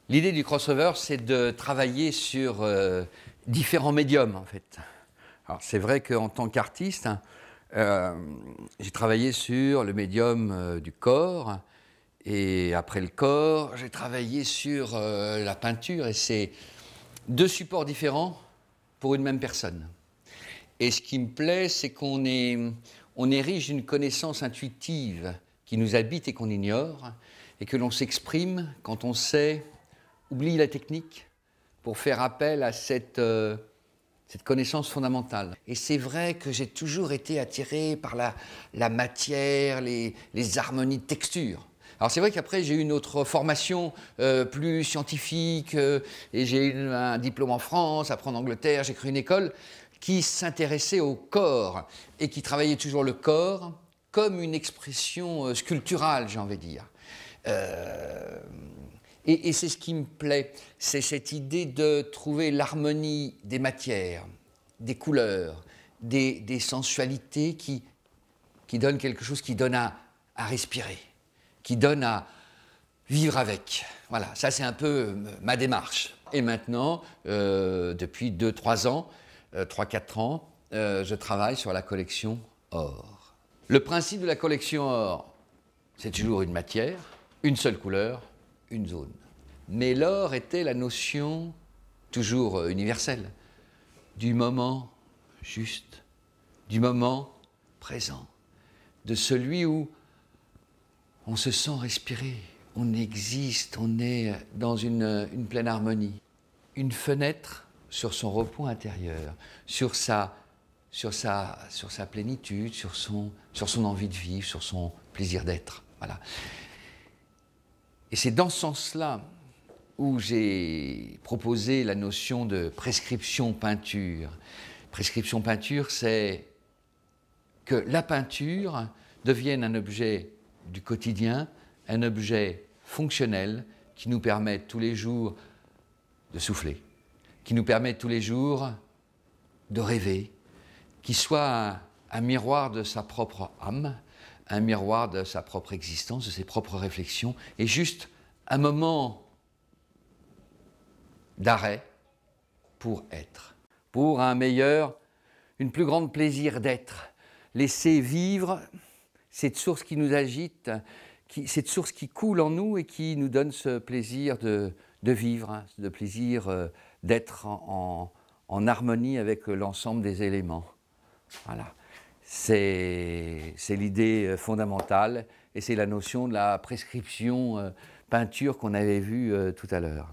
L'idée du crossover, c'est de travailler sur différents médiums, en fait. Alors, c'est vrai qu'en tant qu'artiste, j'ai travaillé sur le médium du corps, et après le corps, j'ai travaillé sur la peinture, et c'est deux supports différents pour une même personne. Et ce qui me plaît, c'est qu'on érige une connaissance intuitive qui nous habite et qu'on ignore, et que l'on s'exprime quand on sait oublier la technique pour faire appel à cette connaissance fondamentale. Et c'est vrai que j'ai toujours été attiré par la matière, les harmonies de texture. Alors c'est vrai qu'après j'ai eu une autre formation plus scientifique et j'ai eu un diplôme en France, après en Angleterre, j'ai créé une école qui s'intéressait au corps et qui travaillait toujours le corps comme une expression sculpturale, j'ai envie de dire. Et c'est ce qui me plaît, c'est cette idée de trouver l'harmonie des matières, des couleurs, des sensualités qui donnent quelque chose, qui donne à respirer, qui donne à vivre avec. Voilà, ça c'est un peu ma démarche. Et maintenant, depuis 2-3 ans, 3-4 ans, je travaille sur la collection or. Le principe de la collection or, c'est toujours une matière, une seule couleur, une zone. Mais l'or était la notion, toujours universelle, du moment juste, du moment présent, de celui où on se sent respirer, on existe, on est dans une pleine harmonie. Une fenêtre sur son repos intérieur, sur sa plénitude, sur son envie de vivre, sur son plaisir d'être. Voilà. Et c'est dans ce sens-là où j'ai proposé la notion de prescription peinture. Prescription peinture, c'est que la peinture devienne un objet du quotidien, un objet fonctionnel qui nous permet tous les jours de souffler, qui nous permet tous les jours de rêver, qui soit un miroir de sa propre âme, un miroir de sa propre existence, de ses propres réflexions, et juste un moment d'arrêt pour être, pour un meilleur, une plus grande plaisir d'être, laisser vivre cette source qui nous agite, cette source qui coule en nous et qui nous donne ce plaisir de vivre, ce plaisir d'être en harmonie avec l'ensemble des éléments. Voilà. C'est l'idée fondamentale et c'est la notion de la prescription peinture qu'on avait vue tout à l'heure.